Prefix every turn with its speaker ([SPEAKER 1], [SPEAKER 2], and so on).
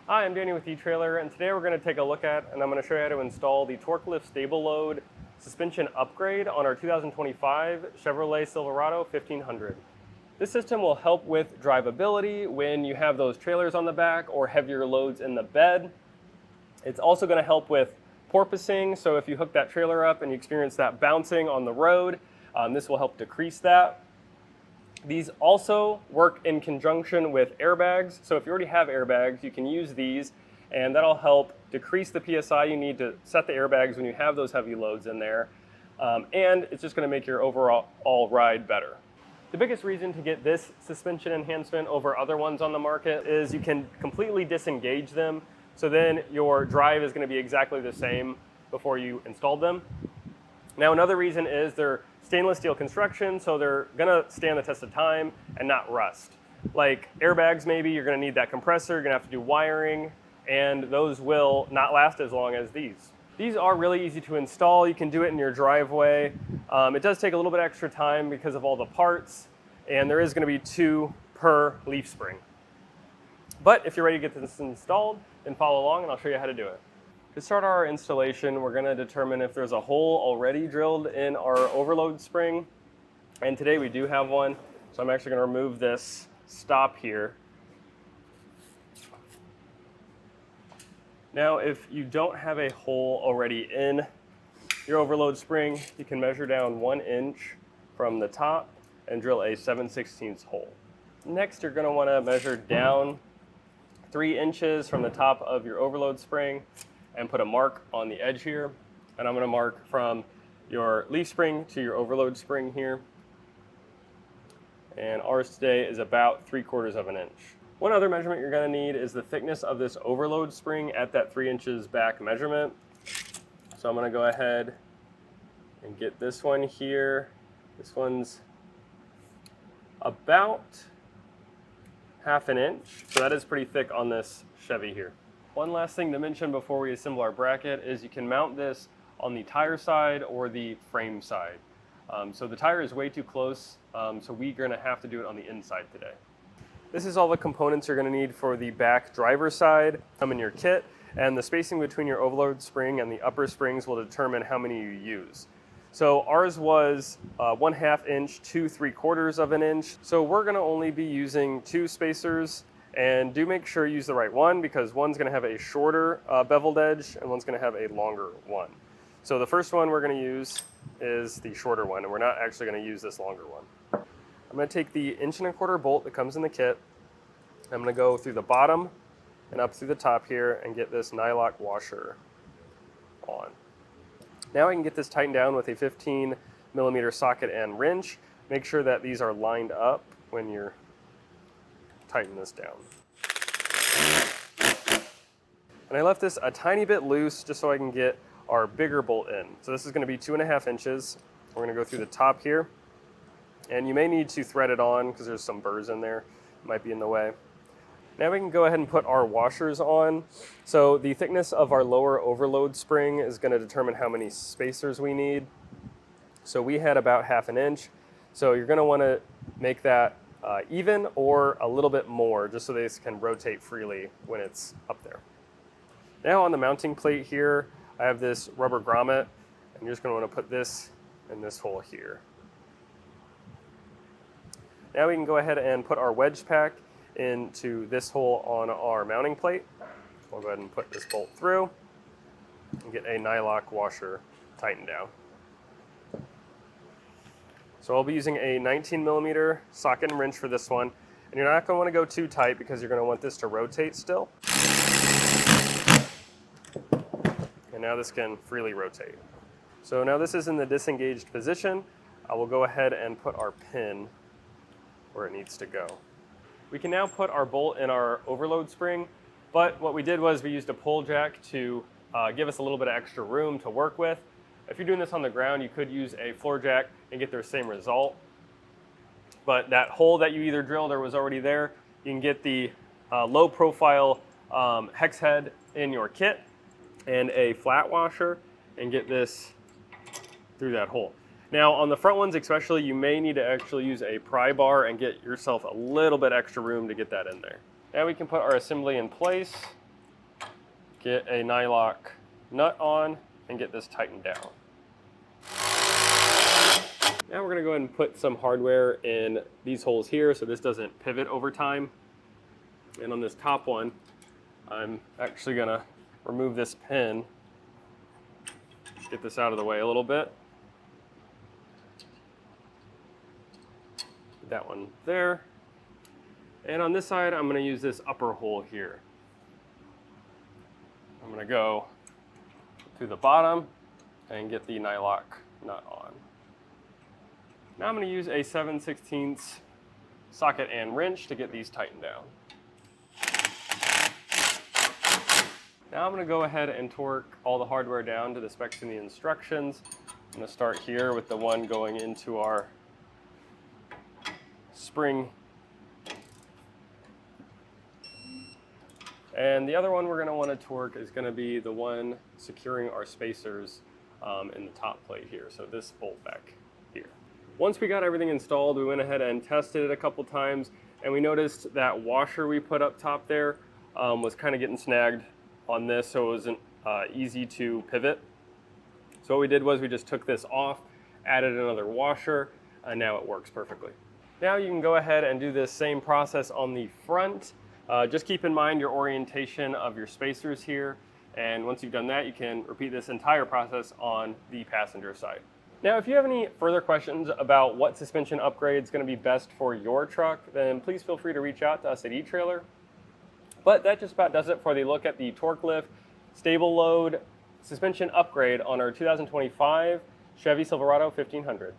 [SPEAKER 1] Hi, I'm Danny with eTrailer, and today we're going to take a look at, and I'm going to show you how to install the TorkLift StableLoad suspension upgrade on our 2025 Chevrolet Silverado 1500. This system will help with drivability when you have those trailers on the back or heavier loads in the bed. It's also going to help with porpoising, so if you hook that trailer up and you experience that bouncing on the road, this will help decrease that. These also work in conjunction with airbags, so if you already have airbags, you can use these, and that'll help decrease the PSI you need to set the airbags when you have those heavy loads in there, and it's just going to make your overall ride better. The biggest reason to get this suspension enhancement over other ones on the market is you can completely disengage them, so then your drive is going to be exactly the same before you installed them. Now, another reason is they're stainless steel construction, so they're gonna stand the test of time and not rust. Like airbags, maybe you're gonna need that compressor, you're gonna have to do wiring, and those will not last as long as these. These are really easy to install. You can do it in your driveway. It does take a little bit extra time because of all the parts, and there is gonna be 2 per leaf spring. But if you're ready to get this installed, then follow along and I'll show you how to do it. To start our installation, we're going to determine if there's a hole already drilled in our overload spring, and today we do have one, so I'm actually going to remove this stop here. Now, if you don't have a hole already in your overload spring, you can measure down 1 inch from the top and drill a 7/16 hole. Next, you're going to want to measure down 3 inches from the top of your overload spring and put a mark on the edge here. And I'm going to mark from your leaf spring to your overload spring here. And ours today is about 3/4 of an inch. One other measurement you're going to need is the thickness of this overload spring at that 3 inches back measurement. So I'm going to go ahead and get this one here. This one's about 1/2 inch. So that is pretty thick on this Chevy here. One last thing to mention before we assemble our bracket is you can mount this on the tire side or the frame side. So the tire is way too close, so we're going to have to do it on the inside today. This is all the components you're going to need for the back driver's side. Come in your kit, and the spacing between your overload spring and the upper springs will determine how many you use. So ours was 1/2 inch to 3/4 of an inch. So we're going to only be using 2 spacers. And do make sure you use the right one, because one's going to have a shorter beveled edge and one's going to have a longer one. So the first one we're going to use is the shorter one, and we're not actually going to use this longer one. I'm going to take the 1.25 inch bolt that comes in the kit. I'm going to go through the bottom and up through the top here and get this nylock washer on. Now I can get this tightened down with a 15mm socket and wrench. Make sure that these are lined up when you're tighten this down. And I left this a tiny bit loose just so I can get our bigger bolt in. So this is going to be 2.5 inches. We're going to go through the top here, and you may need to thread it on because there's some burrs in there. It might be in the way. Now we can go ahead and put our washers on. So the thickness of our lower overload spring is going to determine how many spacers we need. So we had about 1/2 inch. So you're going to want to make that even or a little bit more, just so they can rotate freely when it's up there. Now on the mounting plate here, I have this rubber grommet, and you're just going to want to put this in this hole here. Now we can go ahead and put our wedge pack into this hole on our mounting plate. We'll go ahead and put this bolt through and get a nylock washer tightened down. So I'll be using a 19mm socket and wrench for this one. And you're not going to want to go too tight because you're going to want this to rotate still. And now this can freely rotate. So now this is in the disengaged position. I will go ahead and put our pin where it needs to go. We can now put our bolt in our overload spring, but what we did was we used a pull jack to give us a little bit of extra room to work with. If you're doing this on the ground, you could use a floor jack and get the same result. But that hole that you either drilled or was already there, you can get the low profile hex head in your kit and a flat washer and get this through that hole. Now on the front ones especially, you may need to actually use a pry bar and get yourself a little bit extra room to get that in there. Now we can put our assembly in place. get a nylock nut on and get this tightened down. Now we're going to go ahead and put some hardware in these holes here so this doesn't pivot over time. And on this top one, I'm actually going to remove this pin, get this out of the way a little bit. Put that one there. And on this side, I'm going to use this upper hole here. I'm going to go to the bottom and get the nylock nut on. Now I'm going to use a 7/16 socket and wrench to get these tightened down. Now I'm going to go ahead and torque all the hardware down to the specs and the instructions. I'm going to start here with the one going into our spring. And the other one we're going to want to torque is going to be the one securing our spacers in the top plate here. So this bolt back here. Once we got everything installed, we went ahead and tested it a couple times, and we noticed that washer we put up top there was kind of getting snagged on this, so it wasn't easy to pivot. So what we did was we just took this off, added another washer, and now it works perfectly. Now you can go ahead and do this same process on the front. Just keep in mind your orientation of your spacers here, and once you've done that, you can repeat this entire process on the passenger side. Now, if you have any further questions about what suspension upgrade is going to be best for your truck, then please feel free to reach out to us at eTrailer. But that just about does it for the look at the TorkLift StableLoad suspension upgrade on our 2025 Chevy Silverado 1500.